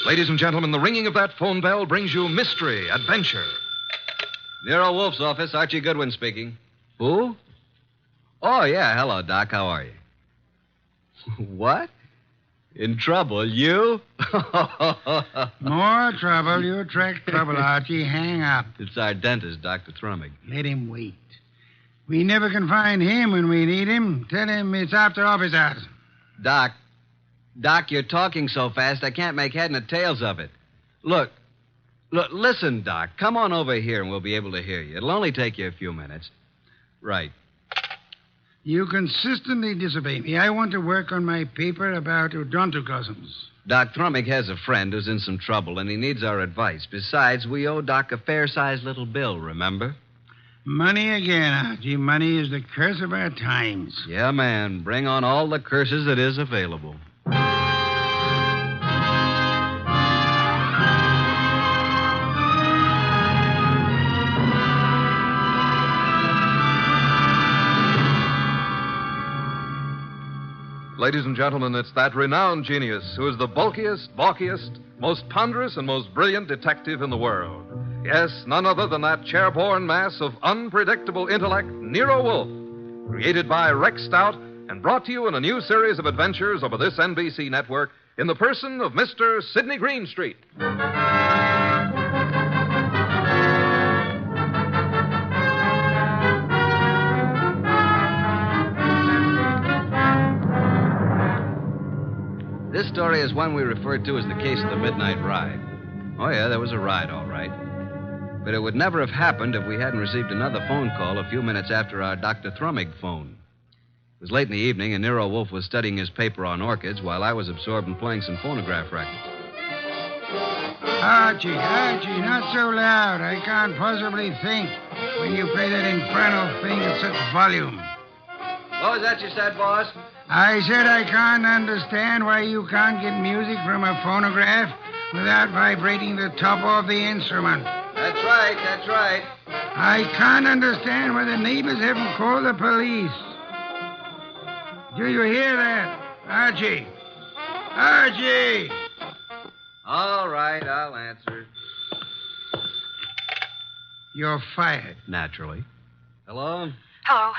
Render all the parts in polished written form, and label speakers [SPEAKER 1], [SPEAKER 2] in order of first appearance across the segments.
[SPEAKER 1] Ladies and gentlemen, the ringing of that phone bell brings you mystery, adventure.
[SPEAKER 2] Nero Wolfe's office, Archie Goodwin speaking. Who? Oh, yeah. Hello, Doc. How are you? What? In trouble, you?
[SPEAKER 3] More trouble. You attract trouble, Archie. Hang up.
[SPEAKER 2] It's our dentist, Dr. Thrummig.
[SPEAKER 3] Let him wait. We never can find him when we need him. Tell him it's after office hours.
[SPEAKER 2] Doc, you're talking so fast I can't make head nor tails of it. Look, listen, Doc. Come on over here and we'll be able to hear you. It'll only take you a few minutes. Right.
[SPEAKER 3] You consistently disobey me. I want to work on my paper about odontocosms.
[SPEAKER 2] Doc Thrummig has a friend who's in some trouble, and he needs our advice. Besides, we owe Doc a fair-sized little bill, remember?
[SPEAKER 3] Money again, Archie. Money is the curse of our times.
[SPEAKER 2] Yeah, man. Bring on all the curses that is available.
[SPEAKER 1] Ladies and gentlemen, it's that renowned genius who is the bulkiest, balkiest, most ponderous, and most brilliant detective in the world. Yes, none other than that chair-borne mass of unpredictable intellect, Nero Wolfe, created by Rex Stout and brought to you in a new series of adventures over this NBC network in the person of Mr. Sydney Greenstreet.
[SPEAKER 2] This story is one we refer to as the case of the midnight ride. Oh, yeah, there was a ride, all right. But it would never have happened if we hadn't received another phone call a few minutes after our Dr. Thrummig phone. It was late in the evening, and Nero Wolfe was studying his paper on orchids while I was absorbed in playing some phonograph records.
[SPEAKER 3] Archie, not so loud. I can't possibly think when you play that infernal thing at such volume.
[SPEAKER 2] What was that you said, boss?
[SPEAKER 3] I said I can't understand why you can't get music from a phonograph without vibrating the top of the instrument.
[SPEAKER 2] That's right.
[SPEAKER 3] I can't understand why the neighbors haven't called the police. Do you hear that? Archie!
[SPEAKER 2] All right, I'll answer.
[SPEAKER 3] You're fired.
[SPEAKER 2] Naturally. Hello?
[SPEAKER 4] Hello.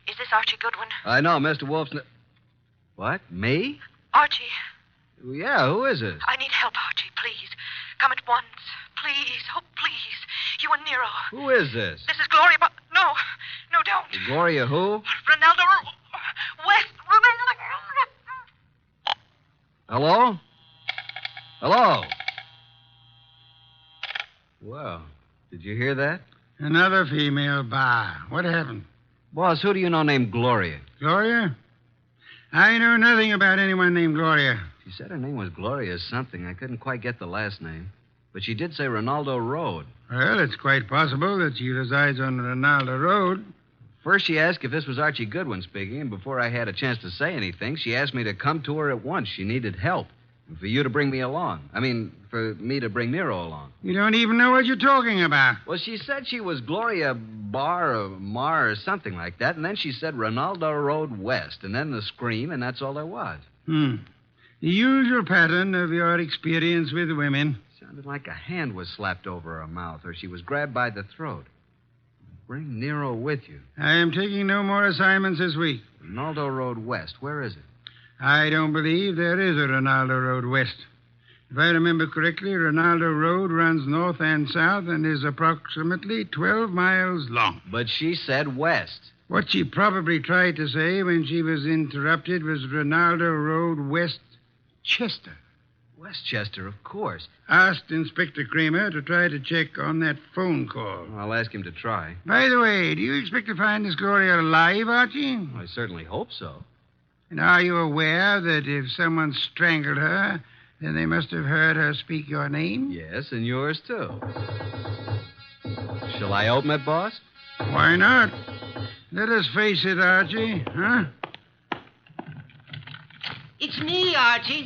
[SPEAKER 4] Is this Archie Goodwin?
[SPEAKER 2] I know, Mr. Wolfe's... What? Me?
[SPEAKER 4] Archie.
[SPEAKER 2] Yeah, who is this?
[SPEAKER 4] I need help, Archie, please. Come at once. Please. Oh, please. You and Nero.
[SPEAKER 2] Who is this?
[SPEAKER 4] This is Gloria, but... No, don't.
[SPEAKER 2] Gloria who?
[SPEAKER 4] Ronaldo West.
[SPEAKER 2] Hello? Well, did you hear that?
[SPEAKER 3] Another female bar. What happened?
[SPEAKER 2] Boss, who do you know named Gloria?
[SPEAKER 3] Gloria? I know nothing about anyone named Gloria.
[SPEAKER 2] She said her name was Gloria something. I couldn't quite get the last name. But she did say Ronaldo Road.
[SPEAKER 3] Well, it's quite possible that she resides on Ronaldo Road.
[SPEAKER 2] First, she asked if this was Archie Goodwin speaking, and before I had a chance to say anything, she asked me to come to her at once. She needed help. And for you to bring me along. For me to bring Nero along.
[SPEAKER 3] You don't even know what you're talking about.
[SPEAKER 2] Well, she said she was Gloria Barr or Maher or something like that, and then she said Ronaldo Road West, and then the scream, and that's all there was.
[SPEAKER 3] The usual pattern of your experience with women.
[SPEAKER 2] Sounded like a hand was slapped over her mouth, or she was grabbed by the throat. Bring Nero with you.
[SPEAKER 3] I am taking no more assignments this week.
[SPEAKER 2] Ronaldo Road West, where is it?
[SPEAKER 3] I don't believe there is a Ronaldo Road West. If I remember correctly, Ronaldo Road runs north and south and is approximately 12 miles long.
[SPEAKER 2] But she said west.
[SPEAKER 3] What she probably tried to say when she was interrupted was Ronaldo Road Westchester.
[SPEAKER 2] Westchester, of course.
[SPEAKER 3] Asked Inspector Kramer to try to check on that phone call.
[SPEAKER 2] I'll ask him to try.
[SPEAKER 3] By the way, do you expect to find this Gloria alive, Archie?
[SPEAKER 2] I certainly hope so.
[SPEAKER 3] And are you aware that if someone strangled her, then they must have heard her speak your name?
[SPEAKER 2] Yes, and yours, too. Shall I open it, boss?
[SPEAKER 3] Why not? Let us face it, Archie, huh?
[SPEAKER 5] It's me, Archie.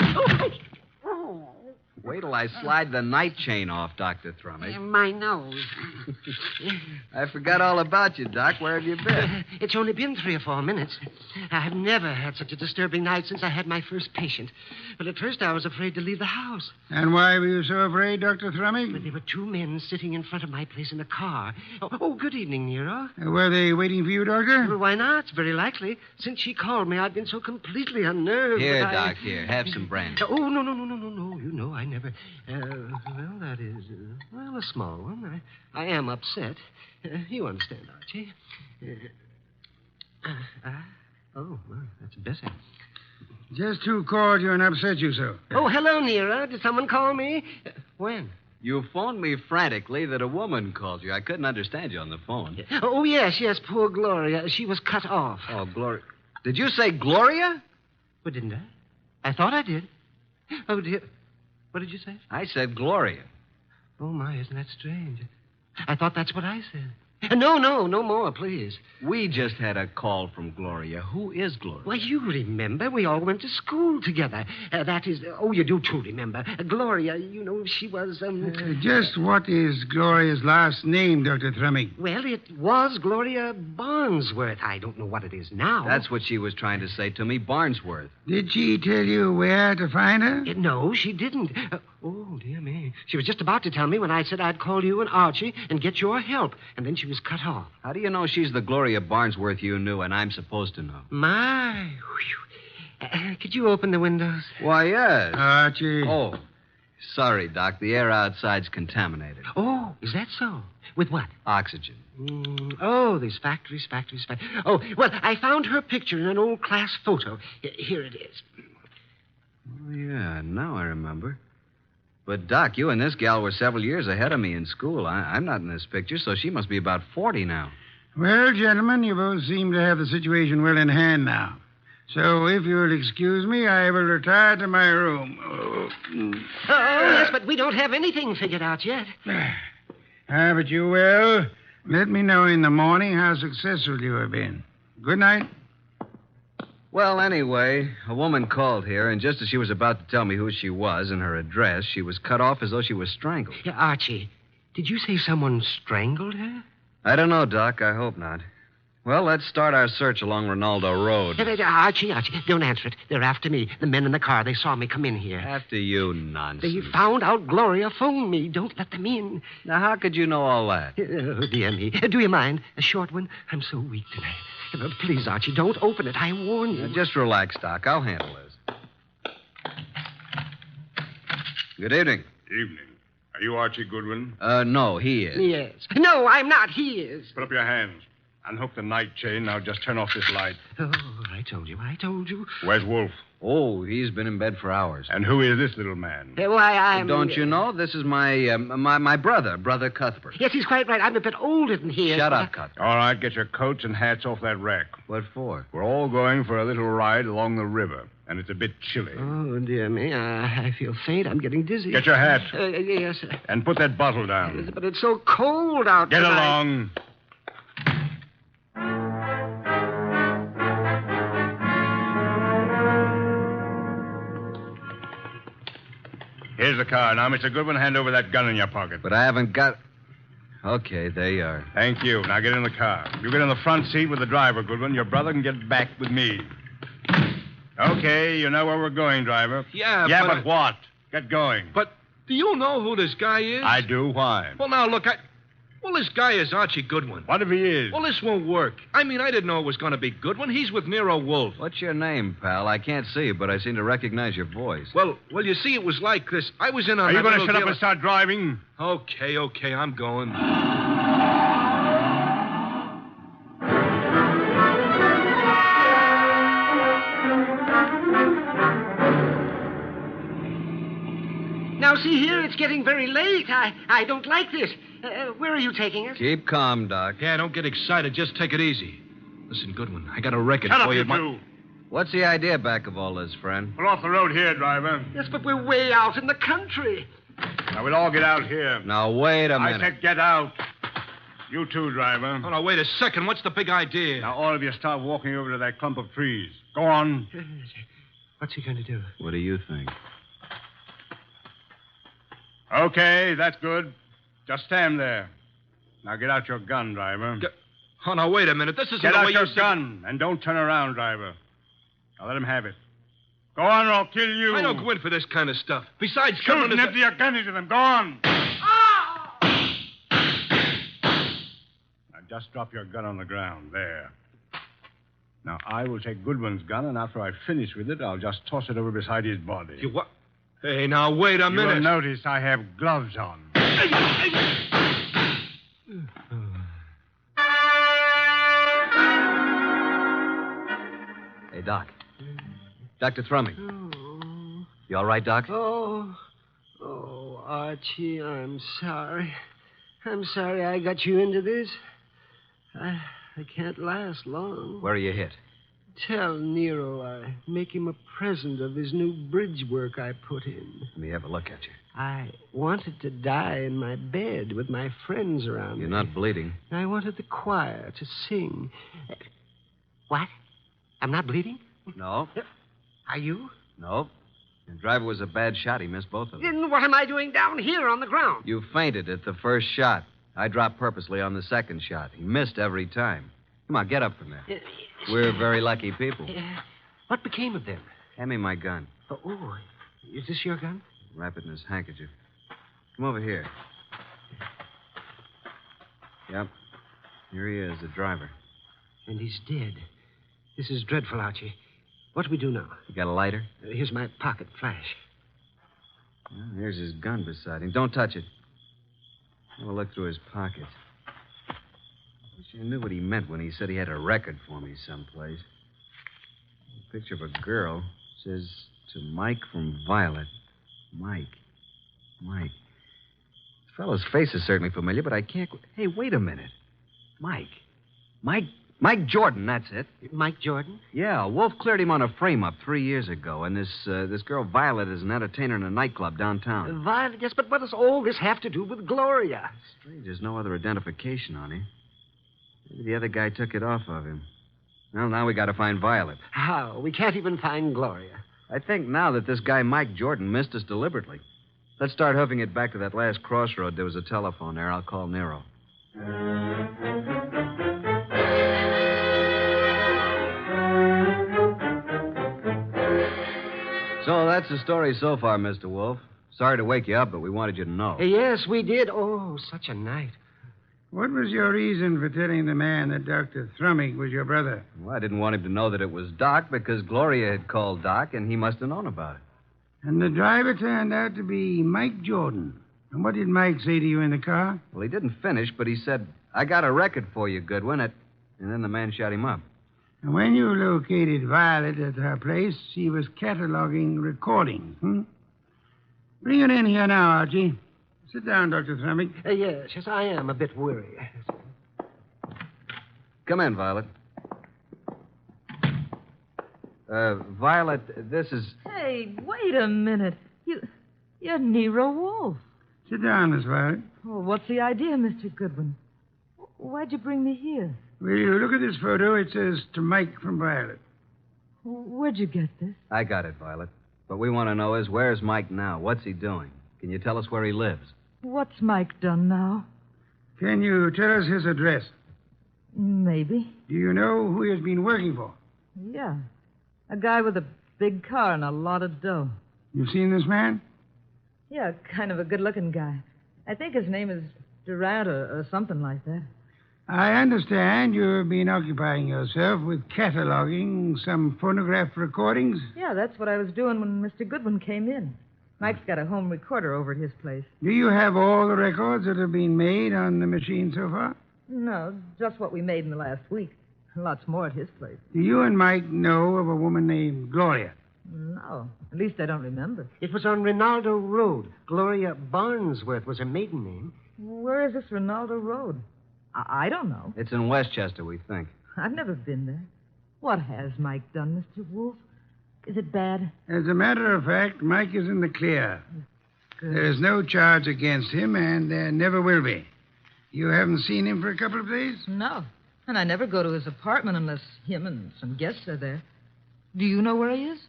[SPEAKER 2] Wait till I slide the night chain off, Dr. Thrumming.
[SPEAKER 5] My nose.
[SPEAKER 2] I forgot all about you, Doc. Where have you been?
[SPEAKER 5] It's only been 3 or 4 minutes. I have never had such a disturbing night since I had my first patient. But at first I was afraid to leave the house.
[SPEAKER 3] And why were you so afraid, Dr.
[SPEAKER 5] But
[SPEAKER 3] Thrumming?
[SPEAKER 5] there were 2 men sitting in front of my place in a car. Oh, good evening, Nero.
[SPEAKER 3] Were they waiting for you, Doctor?
[SPEAKER 5] Well, why not? It's very likely. Since she called me, I've been so completely unnerved.
[SPEAKER 2] Here,
[SPEAKER 5] that
[SPEAKER 2] Doc, here. Have some brandy.
[SPEAKER 5] Oh, no. You know, I never... well, that is... a small one. I am upset. You understand, Archie. Oh, well, that's better.
[SPEAKER 3] Just who called you and upset you so?
[SPEAKER 5] Oh, hello, Nero. Did someone call me? When?
[SPEAKER 2] You phoned me frantically that a woman called you. I couldn't understand you on the phone.
[SPEAKER 5] Oh, yes, poor Gloria. She was cut off.
[SPEAKER 2] Oh, Gloria. Did you say Gloria?
[SPEAKER 5] Well, didn't I? I thought I did. Oh, dear. What did you say?
[SPEAKER 2] I said Gloria.
[SPEAKER 5] Oh, my, isn't that strange? I thought that's what I said. No more, please.
[SPEAKER 2] We just had a call from Gloria. Who is Gloria?
[SPEAKER 5] Why, you remember. We all went to school together. That is... oh, you do too remember. Gloria, you know, she was...
[SPEAKER 3] Just what is Gloria's last name, Dr. Thrumming?
[SPEAKER 5] Well, it was Gloria Barnsworth. I don't know what it is now.
[SPEAKER 2] That's what she was trying to say to me, Barnsworth.
[SPEAKER 3] Did she tell you where to find her?
[SPEAKER 5] No, she didn't. Oh, dear me. She was just about to tell me when I said I'd call you and Archie and get your help. And then she was cut off.
[SPEAKER 2] How do you know she's the Gloria Barnsworth you knew and I'm supposed to know?
[SPEAKER 5] My. Could you open the windows?
[SPEAKER 2] Why, yes.
[SPEAKER 3] Archie.
[SPEAKER 2] Oh, sorry, Doc. The air outside's contaminated.
[SPEAKER 5] Oh, is that so? With what?
[SPEAKER 2] Oxygen.
[SPEAKER 5] Oh, these factories. Oh, well, I found her picture in an old class photo. Here it is.
[SPEAKER 2] Oh, yeah, now I remember. But, Doc, you and this gal were several years ahead of me in school. I'm not in this picture, so she must be about 40 now.
[SPEAKER 3] Well, gentlemen, you both seem to have the situation well in hand now. So, if you'll excuse me, I will retire to my room.
[SPEAKER 5] Oh, yes, but we don't have anything figured out yet.
[SPEAKER 3] But you will. Let me know in the morning how successful you have been. Good night.
[SPEAKER 2] Well, anyway, a woman called here, and just as she was about to tell me who she was and her address, she was cut off as though she was strangled.
[SPEAKER 5] Yeah, Archie, did you say someone strangled her?
[SPEAKER 2] I don't know, Doc. I hope not. Well, let's start our search along Ronaldo Road.
[SPEAKER 5] Archie, don't answer it. They're after me. The men in the car, they saw me come in here.
[SPEAKER 2] After you, nonsense.
[SPEAKER 5] They found out Gloria phoned me. Don't let them in.
[SPEAKER 2] Now, how could you know all that?
[SPEAKER 5] Oh, dear me. Do you mind? A short one? I'm so weak tonight. Please, Archie, don't open it. I warn you.
[SPEAKER 2] Now, just relax, Doc. I'll handle this. Good evening.
[SPEAKER 6] Evening. Are you Archie Goodwin?
[SPEAKER 2] No, he is.
[SPEAKER 5] Yes. No, I'm not. He is.
[SPEAKER 6] Put up your hands. Unhook the night chain. Now just turn off this light.
[SPEAKER 5] Oh, I told you.
[SPEAKER 6] Where's Wolfe?
[SPEAKER 2] Oh, he's been in bed for hours.
[SPEAKER 6] And who is this little man?
[SPEAKER 5] Why, I'm...
[SPEAKER 2] Don't you know? This is my brother Cuthbert.
[SPEAKER 5] Yes, he's quite right. I'm a bit older than he is.
[SPEAKER 2] Shut up, Cuthbert.
[SPEAKER 6] All right, get your coats and hats off that rack.
[SPEAKER 2] What for?
[SPEAKER 6] We're all going for a little ride along the river, and it's a bit chilly.
[SPEAKER 5] Oh, dear me. I feel faint. I'm getting dizzy.
[SPEAKER 6] Get your hat.
[SPEAKER 5] Yes.
[SPEAKER 6] And put that bottle down.
[SPEAKER 5] Yes, but it's so cold out
[SPEAKER 6] Get
[SPEAKER 5] tonight.
[SPEAKER 6] along. Here's the car. Now, Mr. Goodwin, hand over that gun in your pocket.
[SPEAKER 2] But I haven't got... Okay, there you are.
[SPEAKER 6] Thank you. Now get in the car. You get in the front seat with the driver, Goodwin. Your brother can get back with me. Okay, you know where we're going, driver.
[SPEAKER 1] Yeah,
[SPEAKER 6] but what? Get going.
[SPEAKER 1] But do you know who this guy is?
[SPEAKER 6] I do. Why?
[SPEAKER 1] Well, now, look, Well, this guy is Archie Goodwin.
[SPEAKER 6] What if he is?
[SPEAKER 1] Well, this won't work. I mean, I didn't know it was going to be Goodwin. He's with Nero Wolfe.
[SPEAKER 2] What's your name, pal? I can't see you, but I seem to recognize your voice.
[SPEAKER 1] Well, you see, it was like this. I was in a...
[SPEAKER 6] Are you going to shut up and start driving?
[SPEAKER 1] Okay, I'm going.
[SPEAKER 5] Now, see here, it's getting very late. I don't like this. Where are you taking us?
[SPEAKER 2] Keep calm, Doc.
[SPEAKER 1] Yeah, don't get excited. Just take it easy. Listen, Goodwin, I got a record
[SPEAKER 6] Shut
[SPEAKER 1] for
[SPEAKER 6] up,
[SPEAKER 1] you.
[SPEAKER 6] you two.
[SPEAKER 2] What's the idea back of all this, friend?
[SPEAKER 6] Pull off the road here, driver.
[SPEAKER 5] Yes, but we're way out in the country.
[SPEAKER 6] Now, we'll all get out here.
[SPEAKER 2] Now, wait a minute.
[SPEAKER 6] I said get out. You too, driver.
[SPEAKER 1] Oh, now, wait a second. What's the big idea?
[SPEAKER 6] Now, all of you start walking over to that clump of trees. Go on.
[SPEAKER 5] What's he going to do?
[SPEAKER 2] What do you think?
[SPEAKER 6] Okay, that's good. Just stand there. Now get out your gun, driver.
[SPEAKER 1] Oh, now, wait a minute. This isn't
[SPEAKER 6] Get
[SPEAKER 1] the
[SPEAKER 6] out
[SPEAKER 1] way
[SPEAKER 6] your
[SPEAKER 1] you...
[SPEAKER 6] gun, and don't turn around, driver. Now let him have it. Go on, or I'll kill you.
[SPEAKER 1] I don't go in for this kind of stuff. Besides,
[SPEAKER 6] Shoot and empty your gun into them. Go on. Now just drop your gun on the ground. There. Now, I will take Goodwin's gun, and after I finish with it, I'll just toss it over beside his body.
[SPEAKER 1] You what? Hey, now, wait a minute.
[SPEAKER 6] You'll notice I have gloves on.
[SPEAKER 2] Hey, Doc. Dr. Thrumming. You all right, Doc?
[SPEAKER 5] Oh, Archie, I'm sorry. I'm sorry I got you into this. I can't last long.
[SPEAKER 2] Where are you hit?
[SPEAKER 5] Tell Nero I make him a present of his new bridge work I put in.
[SPEAKER 2] Let me have a look at you.
[SPEAKER 5] I wanted to die in my bed with my friends around
[SPEAKER 2] You're
[SPEAKER 5] me.
[SPEAKER 2] not bleeding.
[SPEAKER 5] I wanted the choir to sing. What? I'm not bleeding?
[SPEAKER 2] No.
[SPEAKER 5] Are you?
[SPEAKER 2] No. The driver was a bad shot. He missed both of them.
[SPEAKER 5] Then what am I doing down here on the ground?
[SPEAKER 2] You fainted at the first shot. I dropped purposely on the second shot. He missed every time. Come on, get up from there. We're very lucky people.
[SPEAKER 5] What became of them?
[SPEAKER 2] Hand me my gun.
[SPEAKER 5] Oh, is this your gun?
[SPEAKER 2] Wrap it in his handkerchief. Come over here. Yep. Here he is, the driver.
[SPEAKER 5] And he's dead. This is dreadful, Archie. What do we do now?
[SPEAKER 2] You got a lighter?
[SPEAKER 5] Here's my pocket flash.
[SPEAKER 2] Well, here's his gun beside him. Don't touch it. Have a look through his pockets. Wish I knew what he meant when he said he had a record for me someplace. A picture of a girl. Says, to Mike from Violet. Mike. This fellow's face is certainly familiar, but I can't... Hey, wait a minute. Mike Jordan, that's it.
[SPEAKER 5] Mike Jordan?
[SPEAKER 2] Yeah, Wolf cleared him on a frame-up 3 years ago, and this girl Violet is an entertainer in a nightclub downtown.
[SPEAKER 5] Violet, yes, but what does all this have to do with Gloria?
[SPEAKER 2] Strange, there's no other identification on him. Maybe the other guy took it off of him. Well, now we got to find Violet.
[SPEAKER 5] How? We can't even find Gloria.
[SPEAKER 2] I think now that this guy Mike Jordan missed us deliberately. Let's start hoofing it back to that last crossroad. There was a telephone there. I'll call Nero. So that's the story so far, Mr. Wolf. Sorry to wake you up, but we wanted you to know.
[SPEAKER 5] Yes, we did. Oh, such a night.
[SPEAKER 3] What was your reason for telling the man that Dr. Thrumming was your brother?
[SPEAKER 2] Well, I didn't want him to know that it was Doc because Gloria had called Doc, and he must have known about it.
[SPEAKER 3] And the driver turned out to be Mike Jordan. And what did Mike say to you in the car?
[SPEAKER 2] Well, he didn't finish, but he said, I got a record for you, Goodwin. And then the man shot him up.
[SPEAKER 3] And when you located Violet at her place, she was cataloging recordings, Bring her in here now, Archie. Sit down, Dr. Thrumming.
[SPEAKER 5] Yes, I am a bit weary.
[SPEAKER 2] Come in, Violet. Violet, this is...
[SPEAKER 7] Hey, wait a minute. You're Nero Wolfe.
[SPEAKER 3] Sit down, Miss Violet.
[SPEAKER 7] Oh, what's the idea, Mr. Goodwin? Why'd you bring me here?
[SPEAKER 3] Will you look at this photo? It says to Mike from Violet.
[SPEAKER 7] Where'd you get this?
[SPEAKER 2] I got it, Violet. What we want to know is, where's Mike now? What's he doing? Can you tell us where he lives?
[SPEAKER 7] What's Mike done now?
[SPEAKER 3] Can you tell us his address?
[SPEAKER 7] Maybe.
[SPEAKER 3] Do you know who he has been working for?
[SPEAKER 7] Yeah. A guy with a big car and a lot of dough.
[SPEAKER 3] You've seen this man?
[SPEAKER 7] Yeah, kind of a good-looking guy. I think his name is Durant or something like that.
[SPEAKER 3] I understand you've been occupying yourself with cataloging some phonograph recordings.
[SPEAKER 7] Yeah, that's what I was doing when Mr. Goodwin came in. Mike's got a home recorder over at his place.
[SPEAKER 3] Do you have all the records that have been made on the machine so far?
[SPEAKER 7] No, just what we made in the last week. Lots more at his place.
[SPEAKER 3] Do you and Mike know of a woman named Gloria?
[SPEAKER 7] No, at least I don't remember.
[SPEAKER 5] It was on Rinaldo Road. Gloria Barnsworth was her maiden name.
[SPEAKER 7] Where is this Rinaldo Road? I don't know.
[SPEAKER 2] It's in Westchester, we think.
[SPEAKER 7] I've never been there. What has Mike done, Mr. Wolfe? Is it bad?
[SPEAKER 3] As a matter of fact, Mike is in the clear.
[SPEAKER 7] Good.
[SPEAKER 3] There is no charge against him, and there never will be. You haven't seen him for a couple of days?
[SPEAKER 7] No. And I never go to his apartment unless him and some guests are there. Do you know where he is?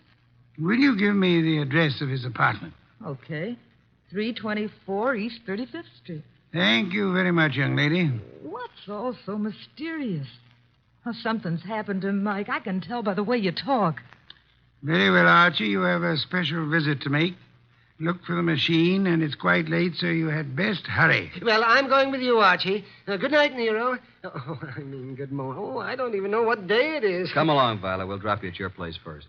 [SPEAKER 3] Will you give me the address of his apartment?
[SPEAKER 7] Okay. 324 East 35th Street.
[SPEAKER 3] Thank you very much, young lady.
[SPEAKER 7] What's all so mysterious? Oh, something's happened to Mike. I can tell by the way you talk.
[SPEAKER 3] Very well, Archie. You have a special visit to make. Look for the machine, and it's quite late, so you had best hurry.
[SPEAKER 5] Well, I'm going with you, Archie. Good night, Nero. Good morning. Oh, I don't even know what day it is.
[SPEAKER 2] Come along, Violet. We'll drop you at your place first.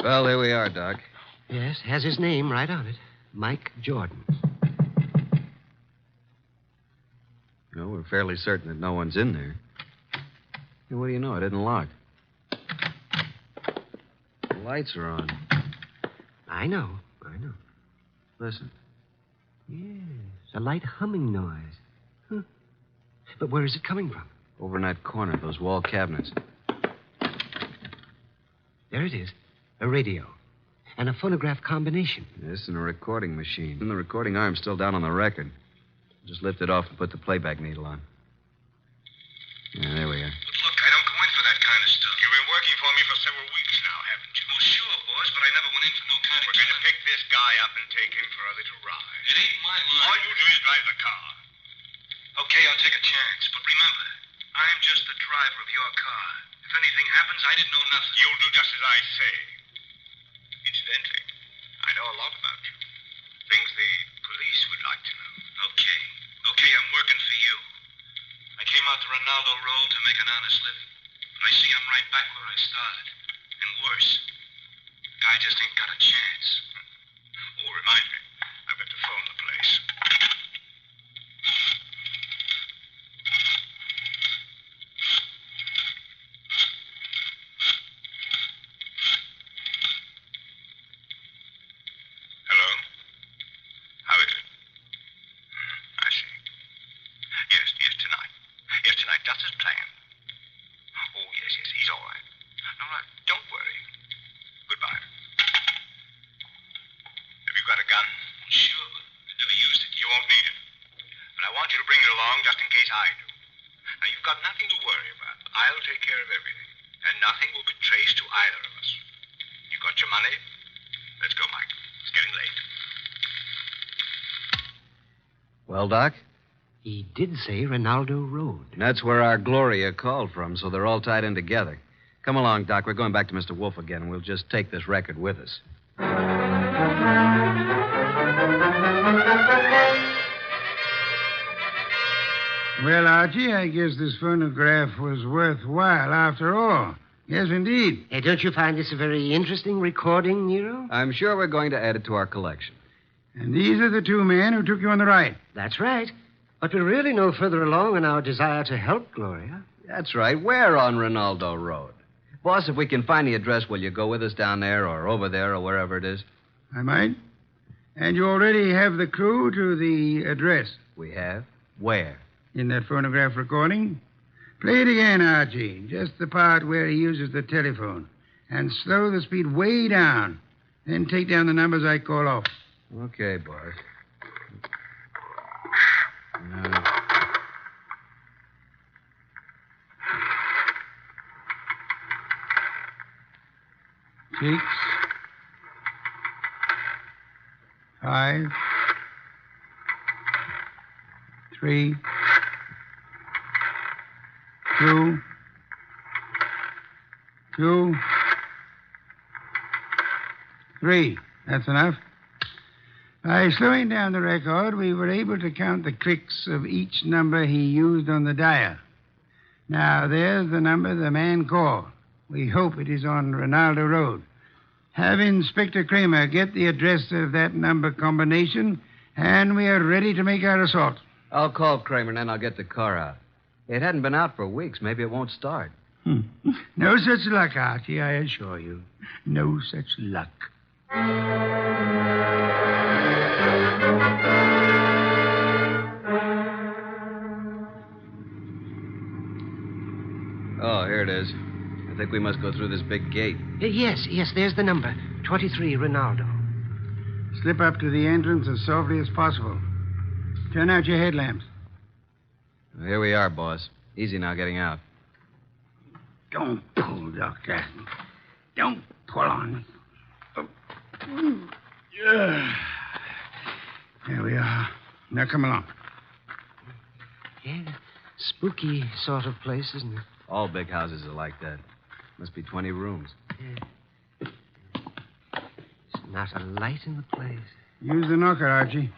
[SPEAKER 2] Well, here we are, Doc.
[SPEAKER 5] Yes, has his name right on it. Mike Jordan.
[SPEAKER 2] No, we're fairly certain that no one's in there. Hey, what do you know? It isn't locked. The lights are on.
[SPEAKER 5] I know.
[SPEAKER 2] Listen.
[SPEAKER 5] Yes, a light humming noise. Huh. But where is it coming from?
[SPEAKER 2] Over in that corner, those wall cabinets.
[SPEAKER 5] There it is. A radio. And a phonograph combination.
[SPEAKER 2] Yes, and a recording machine. And the recording arm's still down on the record. Just lift it off and put the playback needle on. Yeah, there we are.
[SPEAKER 8] But look, I don't go in for that kind of stuff. You've been working for me for several weeks now, haven't you? Well, sure, boss, but I never went in for no kind of... We're going to pick this guy up and take him for a little ride. It ain't my line. All you do is drive the car. Okay, I'll take a chance, but remember, I'm just the driver of your car. If anything happens, I didn't know nothing. You'll do just as I say. Incidentally, I know a lot about you. Things the police would like to know. Okay, I'm working for you. I came out to Ronaldo Road to make an honest living. But I see I'm right back where I started. And worse. Guy just ain't got a chance. Oh, remind me. I've got to phone the place. Hello? How is it? I see. Yes, tonight. Yes, tonight, just as planned. Oh, yes, he's all right. No, don't worry. Goodbye. Have you got a gun? Sure, but I never used it. You won't need it. But I want you to bring it along just in case I do. Now, you've got nothing to worry about. I'll take care of everything. And nothing will be traced to either of us. You got your money? Let's go, Mike. It's getting late.
[SPEAKER 2] Well, Doc?
[SPEAKER 5] He did say Ronaldo Road.
[SPEAKER 2] That's where our Gloria called from, so they're all tied in together. Come along, Doc. We're going back to Mr. Wolfe again, and we'll just take this record with us.
[SPEAKER 3] Well, Archie, I guess this phonograph was worthwhile after all. Yes, indeed.
[SPEAKER 5] Hey, don't you find this a very interesting recording, Nero?
[SPEAKER 2] I'm sure we're going to add it to our collection.
[SPEAKER 3] And these are the two men who took you on the ride.
[SPEAKER 5] That's right. But we're really no further along in our desire to help Gloria.
[SPEAKER 2] That's right. We're on Ronaldo Road. Boss, if we can find the address, will you go with us down there or over there or wherever it is?
[SPEAKER 3] I might. And you already have the clue to the address.
[SPEAKER 2] We have? Where?
[SPEAKER 3] In that phonograph recording. Play it again, Archie. Just the part where he uses the telephone. And slow the speed way down. Then take down the numbers I call off.
[SPEAKER 2] Okay, boss.
[SPEAKER 3] Six, 5, 3, 2, 3. That's enough. By slowing down the record, we were able to count the clicks of each number he used on the dial. Now, there's the number the man called. We hope it is on Ronaldo Road. Have Inspector Kramer get the address of that number combination, and we are ready to make our assault.
[SPEAKER 2] I'll call Kramer, and then I'll get the car out. It hadn't been out for weeks. Maybe it won't start.
[SPEAKER 3] No such luck, Archie, I assure you. No such luck.
[SPEAKER 2] Oh, here it is. I think we must go through this big gate.
[SPEAKER 5] Yes, there's the number. 23 Ronaldo.
[SPEAKER 3] Slip up to the entrance as softly as possible. Turn out your headlamps.
[SPEAKER 2] Here we are, boss. Easy now getting out.
[SPEAKER 3] Don't pull, Doctor. Don't pull on. Yeah. There we are. Now, come along.
[SPEAKER 5] Yeah, spooky sort of place, isn't it?
[SPEAKER 2] All big houses are like that. Must be 20 rooms.
[SPEAKER 5] Yeah. There's not a light in the place.
[SPEAKER 3] Use the knocker, Archie.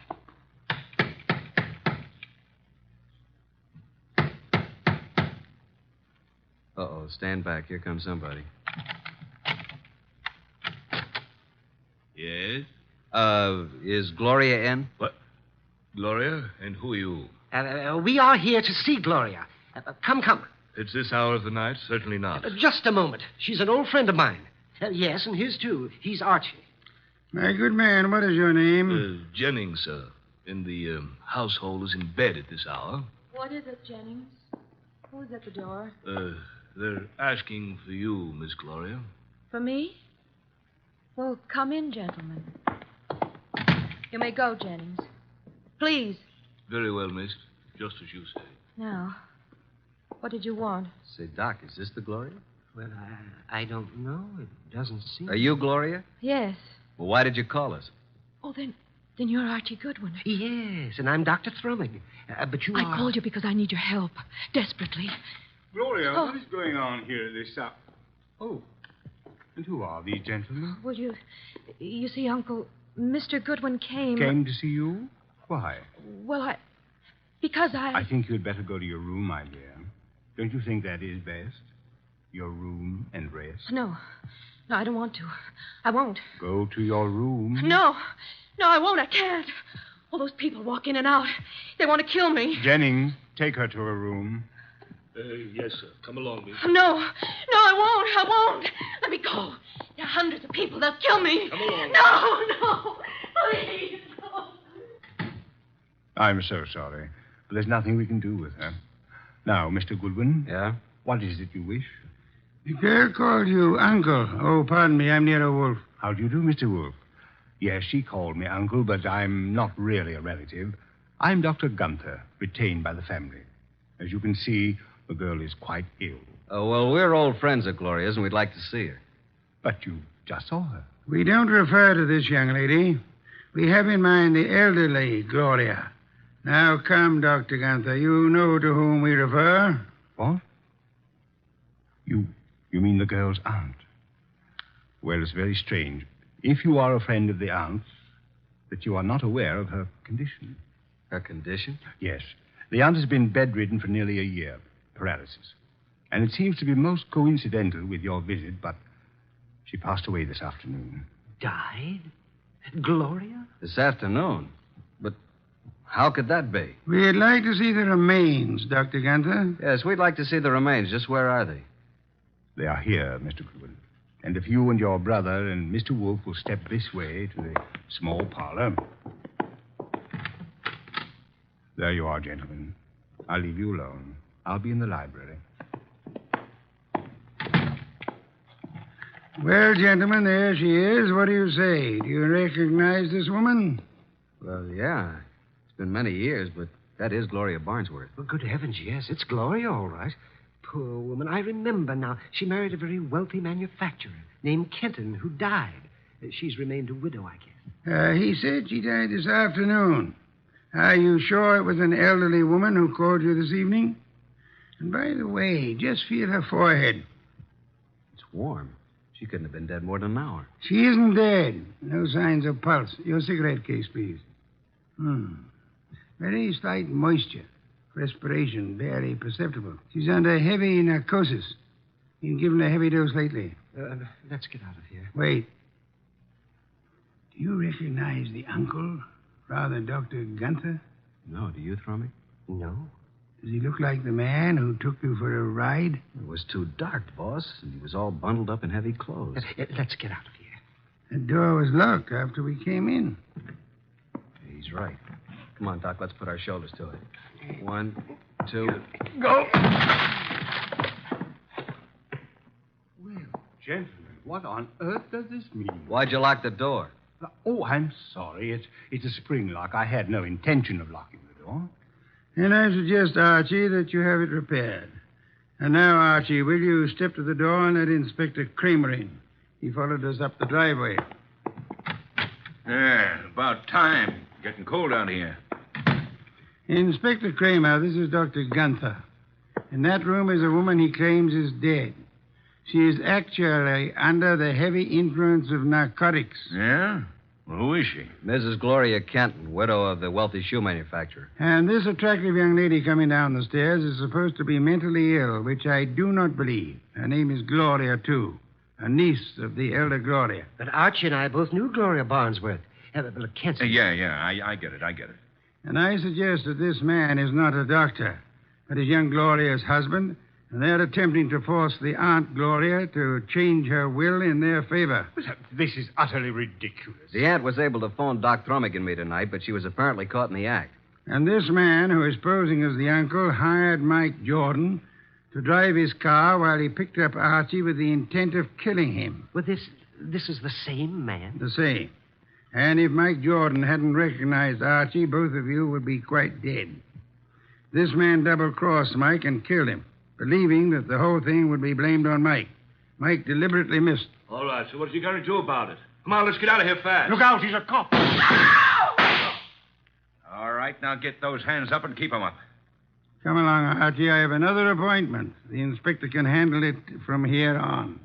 [SPEAKER 2] Uh-oh, stand back. Here comes somebody.
[SPEAKER 9] Yes?
[SPEAKER 2] Is Gloria in?
[SPEAKER 9] What? Gloria? And who are you?
[SPEAKER 5] We are here to see Gloria. Come.
[SPEAKER 9] It's this hour of the night? Certainly not.
[SPEAKER 5] Just a moment. She's an old friend of mine. Yes, and his, too. He's Archie.
[SPEAKER 3] My good man, what is your name?
[SPEAKER 9] Jennings, sir. And the household is in bed at this hour.
[SPEAKER 10] What is it, Jennings? Who's at the door?
[SPEAKER 9] They're asking for you, Miss Gloria.
[SPEAKER 10] For me? Well, come in, gentlemen. You may go, Jennings. Please.
[SPEAKER 9] Very well, miss. Just as you say.
[SPEAKER 10] Now, what did you want?
[SPEAKER 2] Say, Doc, is this the Gloria?
[SPEAKER 5] Well, I don't know. It doesn't seem...
[SPEAKER 2] Are you Gloria?
[SPEAKER 10] Yes.
[SPEAKER 2] Well, why did you call us?
[SPEAKER 10] Oh, then you're Archie Goodwin.
[SPEAKER 5] Yes, and I'm Dr. Thrumming. But you are...
[SPEAKER 10] I called you because I need your help. Desperately.
[SPEAKER 6] Gloria, what is going on here at this hour? Oh, and who are these gentlemen?
[SPEAKER 10] Well, you see, Uncle, Mr. Goodwin came...
[SPEAKER 6] Came to see you? Why?
[SPEAKER 10] Well, because
[SPEAKER 6] I think you'd better go to your room, my dear. Don't you think that is best? Your room and rest?
[SPEAKER 10] No, I don't want to. I won't.
[SPEAKER 6] Go to your room.
[SPEAKER 10] No, I won't. I can't. All those people walk in and out. They want to kill me.
[SPEAKER 6] Jennings, take her to her room.
[SPEAKER 9] Yes, sir. Come along, miss.
[SPEAKER 10] No, I won't. Let me go. There are hundreds of people. They'll kill me.
[SPEAKER 9] Come along.
[SPEAKER 10] No, please. No.
[SPEAKER 6] I'm so sorry, but there's nothing we can do with her. Now, Mr. Goodwin.
[SPEAKER 2] Yeah?
[SPEAKER 6] What is it you wish?
[SPEAKER 3] The girl called you Uncle. Oh, pardon me, I'm Nero Wolfe.
[SPEAKER 6] How do you do, Mr. Wolfe? Yes, she called me Uncle, but I'm not really a relative. I'm Dr. Gunther, retained by the family. As you can see, the girl is quite ill.
[SPEAKER 2] Oh, well, we're old friends of Gloria's, and we'd like to see her.
[SPEAKER 6] But you just saw her.
[SPEAKER 3] We don't refer to this young lady. We have in mind the elderly Gloria. Now, come, Dr. Gunther. You know to whom we refer.
[SPEAKER 6] What? You mean the girl's aunt? Well, it's very strange. If you are a friend of the aunt's, that you are not aware of her condition.
[SPEAKER 2] Her condition?
[SPEAKER 6] Yes. The aunt has been bedridden for nearly a year. Paralysis. And it seems to be most coincidental with your visit, but she passed away this afternoon.
[SPEAKER 5] Died? Gloria?
[SPEAKER 2] This afternoon? But how could that be?
[SPEAKER 3] We'd like to see the remains, Dr. Gunther.
[SPEAKER 2] Yes, we'd like to see the remains. Just where are they?
[SPEAKER 6] They are here, Mr. Goodwin. And if you and your brother and Mr. Wolfe will step this way to the small parlor. There you are, gentlemen. I'll leave you alone. I'll be in the library.
[SPEAKER 3] Well, gentlemen, there she is. What do you say? Do you recognize this woman?
[SPEAKER 2] Well, yeah. It's been many years, but that is Gloria Barnsworth.
[SPEAKER 5] Well, good heavens, yes. It's Gloria, all right. Poor woman. I remember now. She married a very wealthy manufacturer named Kenton, who died. She's remained a widow, I guess.
[SPEAKER 3] He said she died this afternoon. Are you sure it was an elderly woman who called you this evening? And by the way, just feel her forehead.
[SPEAKER 2] It's warm. She couldn't have been dead more than an hour.
[SPEAKER 3] She isn't dead. No signs of pulse. Your cigarette case, please. Very slight moisture. Respiration barely perceptible. She's under heavy narcosis. Been given a heavy dose lately.
[SPEAKER 5] Let's get out of here.
[SPEAKER 3] Wait. Do you recognize the uncle, Father Dr. Gunther?
[SPEAKER 2] No, do you, Thrumming?
[SPEAKER 5] No.
[SPEAKER 3] Does he look like the man who took you for a ride?
[SPEAKER 2] It was too dark, boss, and he was all bundled up in heavy clothes.
[SPEAKER 5] Let's get out of here.
[SPEAKER 3] The door was locked after we came in.
[SPEAKER 2] He's right. Come on, Doc, let's put our shoulders to it. 1, 2...
[SPEAKER 6] Go! Well, gentlemen, what on earth does this mean?
[SPEAKER 2] Why'd you lock the door?
[SPEAKER 6] Oh, I'm sorry. It's a spring lock. I had no intention of locking the door.
[SPEAKER 3] And I suggest, Archie, that you have it repaired. And now, Archie, will you step to the door and let Inspector Kramer in? He followed us up the driveway.
[SPEAKER 11] Yeah, about time. Getting cold out here.
[SPEAKER 3] Inspector Kramer, this is Dr. Gunther. In that room is a woman he claims is dead. She is actually under the heavy influence of narcotics.
[SPEAKER 11] Yeah? Well, who is she?
[SPEAKER 2] Mrs. Gloria Kenton, widow of the wealthy shoe manufacturer.
[SPEAKER 3] And this attractive young lady coming down the stairs is supposed to be mentally ill, which I do not believe. Her name is Gloria, too. A niece of the elder Gloria.
[SPEAKER 5] But Archie and I both knew Gloria Barnesworth. Kenton.
[SPEAKER 11] Yeah, I get it.
[SPEAKER 3] And I suggest that this man is not a doctor, but is young Gloria's husband, and they're attempting to force the Aunt Gloria to change her will in their favor.
[SPEAKER 6] This is utterly ridiculous.
[SPEAKER 2] The aunt was able to phone Doc Thrummig and me tonight, but she was apparently caught in the act.
[SPEAKER 3] And this man, who is posing as the uncle, hired Mike Jordan to drive his car while he picked up Archie with the intent of killing him.
[SPEAKER 5] Well, this is the same man?
[SPEAKER 3] The same. And if Mike Jordan hadn't recognized Archie, both of you would be quite dead. This man double-crossed Mike and killed him, believing that the whole thing would be blamed on Mike. Mike deliberately missed.
[SPEAKER 9] All right, so what's he going to do about it? Come on, let's get out of here fast.
[SPEAKER 6] Look out, he's a cop.
[SPEAKER 11] All right, now get those hands up and keep them up.
[SPEAKER 3] Come along, Archie. I have another appointment. The inspector can handle it from here on.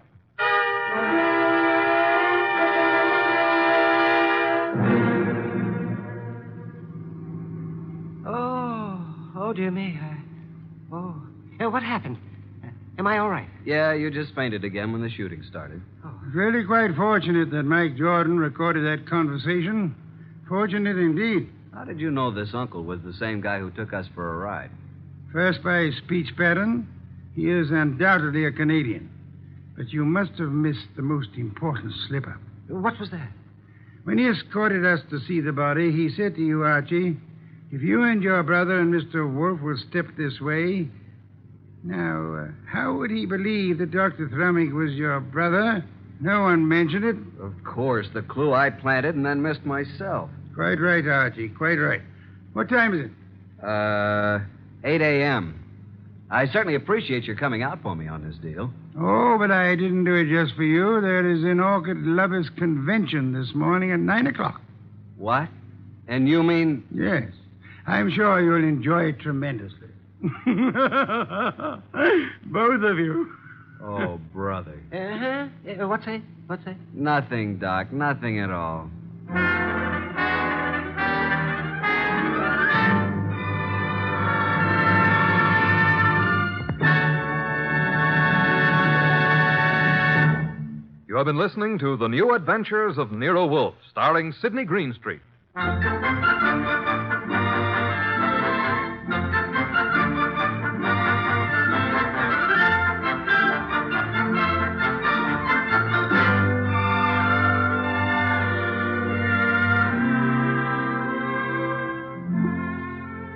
[SPEAKER 5] Oh, dear me. What happened? Am I all right?
[SPEAKER 2] Yeah, you just fainted again when the shooting started.
[SPEAKER 3] It's really quite fortunate that Mike Jordan recorded that conversation. Fortunate indeed.
[SPEAKER 2] How did you know this uncle was the same guy who took us for a ride?
[SPEAKER 3] First, by his speech pattern, he is undoubtedly a Canadian. But you must have missed the most important slip-up.
[SPEAKER 5] What was that?
[SPEAKER 3] When he escorted us to see the body, he said to you, Archie, if you and your brother and Mr. Wolfe will step this way... Now, how would he believe that Dr. Thrummig was your brother? No one mentioned it.
[SPEAKER 2] Of course, the clue I planted and then missed myself.
[SPEAKER 3] Quite right, Archie, quite right. What time is it?
[SPEAKER 2] 8 a.m. I certainly appreciate your coming out for me on this deal.
[SPEAKER 3] Oh, but I didn't do it just for you. There is an Orchid Lovers Convention this morning at 9 o'clock.
[SPEAKER 2] What? And you mean...
[SPEAKER 3] Yes. I'm sure you'll enjoy it tremendously. Both of you.
[SPEAKER 2] Oh, brother.
[SPEAKER 5] Uh-huh. What's that?
[SPEAKER 2] Nothing, Doc. Nothing at all.
[SPEAKER 1] You have been listening to The New Adventures of Nero Wolfe, starring Sydney Greenstreet.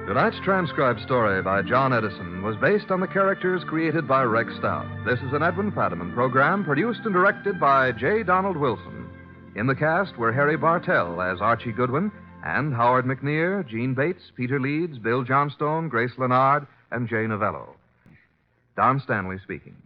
[SPEAKER 1] Tonight's transcribed story by John Edison was based on the characters created by Rex Stout. This is an Edwin Fadiman program produced and directed by J. Donald Wilson. In the cast were Harry Bartell as Archie Goodwin and Howard McNear, Gene Bates, Peter Leeds, Bill Johnstone, Grace Leonard, and Jay Novello. Don Stanley speaking.